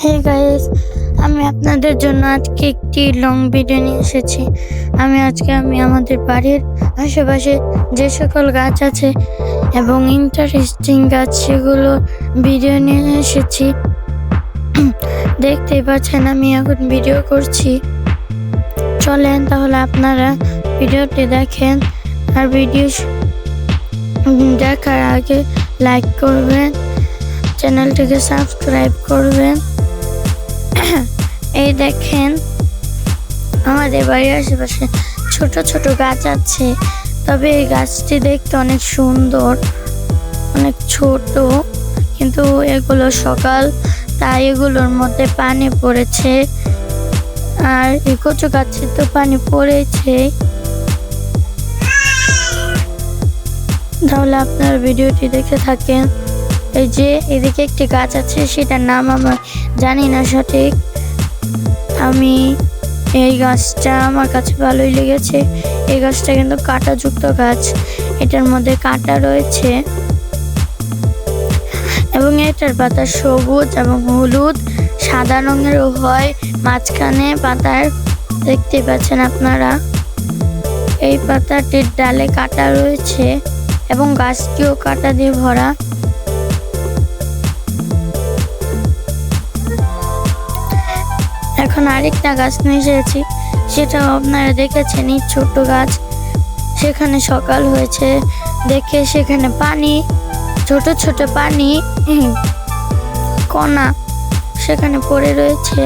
Hey guys, আমি আপনাদের জন্য আজকে একটি লং ভিডিও নিয়ে এসেছি। আমি আমাদের বাড়ির আশেপাশে যে সকল গাছ আছে এবং ইন্টারেস্টিং গাছ সেগুলো ভিডিও নিয়ে এসেছি। দেখতেই পাচ্ছেন আমি এখন ভিডিও করছি। চলেন তাহলে আপনারা ভিডিওটি দেখেন, আর ভিডিও দেখার আগে লাইক করবেন, চ্যানেলটিকে সাবস্ক্রাইব করবেন। এই দেখেন আমাদের বাড়ির আশেপাশে ছোট ছোট গাছ আছে, তবে এই গাছটি দেখতে অনেক সুন্দর, অনেক ছোট, কিন্তু এগুলো সকাল, তাই এগুলোর মধ্যে পানি পড়েছে। আর এই কচু গাছে তো পানি পড়েছে। তাহলে আপনার ভিডিওটি দেখে থাকেন। এই যে এদিকে একটি গাছ আছে, সেটার নাম আমার জানি না সঠিক। আমি এই গাছটা আমার কাছে ভালোই লেগেছে। এই গাছটা কিন্তু কাঁটাযুক্ত গাছ, এটার মধ্যে কাঁটা রয়েছে এবং এটার পাতা সবুজ এবং হলুদ সাদা রঙেরও হয়। মাঝখানে পাতার দেখতে পাচ্ছেন আপনারা, এই পাতাটির ডালে কাঁটা রয়েছে এবং গাছটিও কাঁটা দিয়ে ভরা। এখন আরেকটা গাছ নিয়ে এসেছি, সেটাও আপনারা দেখেছেন, এই ছোট গাছ। সেখানে সকাল হয়েছে দেখে সেখানে পানি, ছোট ছোট পানি কণা সেখানে পড়ে রয়েছে।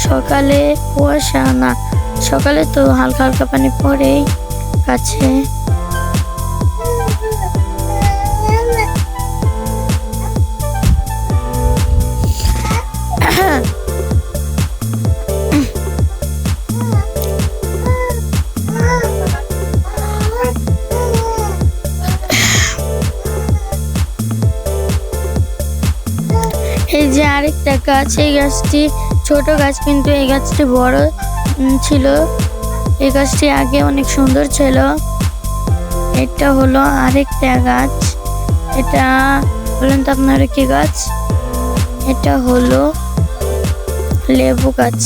সকালে কুয়াশা না, সকালে তো হালকা হালকা পানি পড়েই গাছে। এই যে আরেকটা গাছ, এই গাছটি ছোট গাছ কিন্তু এই গাছটি বড় ছিল। এই গাছটি আগে অনেক সুন্দর ছিল। এটা হলো আরেকটা গাছ। এটা বলেন তো আপনারা কি গাছ? এটা হলো লেবু গাছ।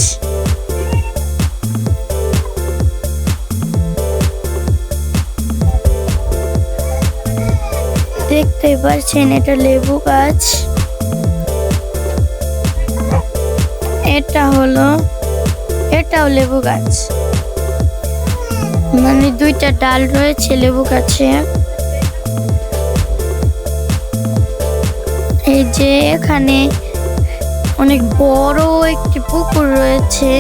দেখতে পাচ্ছেন এটা লেবু গাছ। এটাও লেবু গাছ, মানে দুইটা ডাল রয়েছে লেবু গাছে। এই যে এখানে অনেক বড় একটি পুকুর রয়েছে।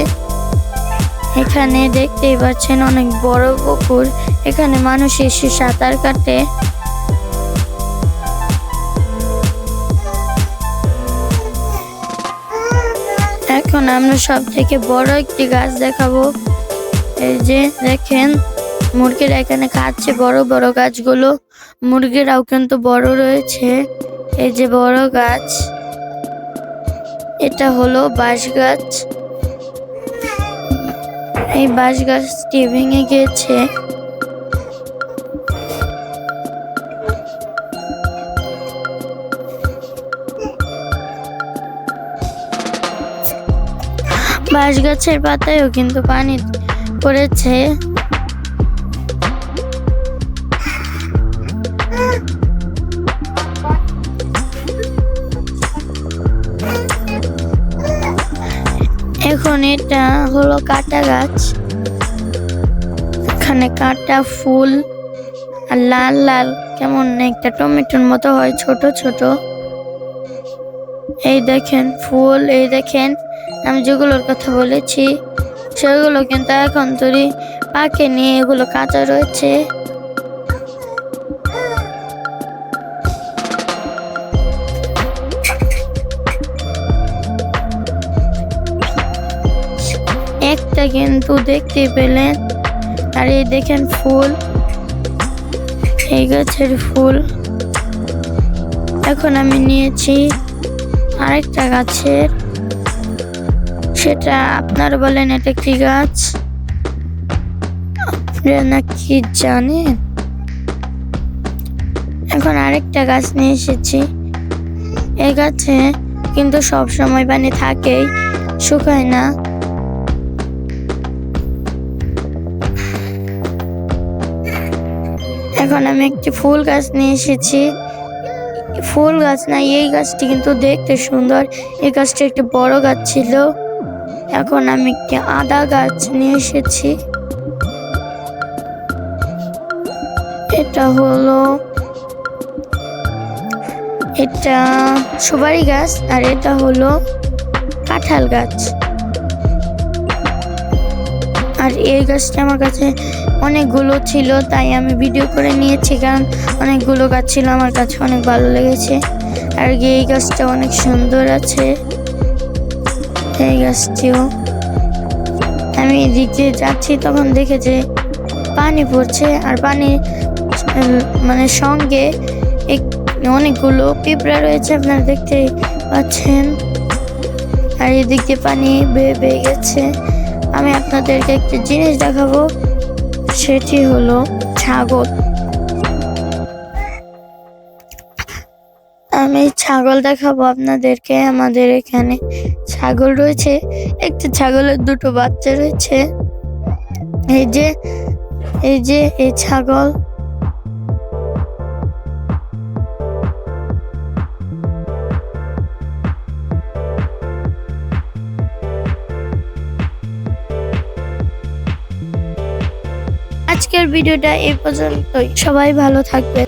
এখানে দেখতেই পাচ্ছেন অনেক বড় পুকুর, এখানে মানুষ এসে সাঁতার কাটে। এখন আমরা সব থেকে বড় একটি গাছ দেখাবো। এই যে দেখেন মুরগিরা এখানে খাচ্ছে বড় বড় গাছগুলো, মুরগিরাও কিন্তু বড় রয়েছে। এই যে বড় গাছ, এটা হলো বাঁশ গাছ। এই বাঁশ গাছটি ভেঙে গিয়েছে। বাঁশ গাছের পাতায়ও কিন্তু পানি পড়েছে। এখন এটা হলো কাঁটা গাছ, এখানে কাঁটা ফুল আর লাল লাল কেমন একটা টমেটোর মতো হয়, ছোট ছোট। এই দেখেন ফুল, এই দেখেন আমি যেগুলোর কথা বলেছি সেগুলো কিন্তু এখন তৈরি পাকেনি, এগুলো কাঁচা রয়েছে। একটা কিন্তু দেখতে পেলেন। আর এই দেখেন ফুল, এই গাছের ফুল। এখন আমি নিয়েছি আরেকটা গাছের, সেটা আপনারা বলেন এটা কি গাছ, আপনারা নাকি জানেন? এখন আরেকটা গাছ নিয়ে এসেছি। এই গাছে কিন্তু সব সময় পানি থাকেই, শুকায় না। এখন আমি একটি ফুল গাছ নিয়ে এসেছি। ফুল গাছ না, এই গাছটি কিন্তু দেখতে সুন্দর। এই গাছটি একটি বড় গাছ ছিল। এখন আমি একটি আদা গাছ নিয়ে এসেছি। এটা সুপারি গাছ, আর এটা হলো কাঁঠাল গাছ। আর এই গাছটা আমার কাছে অনেকগুলো ছিল, তাই আমি ভিডিও করে নিয়েছি, কারণ অনেকগুলো গাছ ছিল, আমার কাছে অনেক ভালো লেগেছে। আর এই গাছটা অনেক সুন্দর আছে। এই গাছটিও আমি এদিক দিয়ে যাচ্ছি, তখন দেখে যে পানি পড়ছে, আর পানি মানে সঙ্গে অনেকগুলো পিঁপড়া রয়েছে, আপনারা দেখতে পাচ্ছেন। আর এদিক দিয়ে পানি বেয়ে গেছে। আমি আপনাদেরকে একটা জিনিস দেখাবো, সেটি হলো ছাগল। আমি ছাগল দেখাবো আপনাদেরকে। আমাদের এখানে ছাগল রয়েছে, একটি ছাগলের দুটো বাচ্চা রয়েছে। এই যে এই ছাগল। আজকের ভিডিওটা এই পর্যন্তই। সবাই ভালো থাকবেন।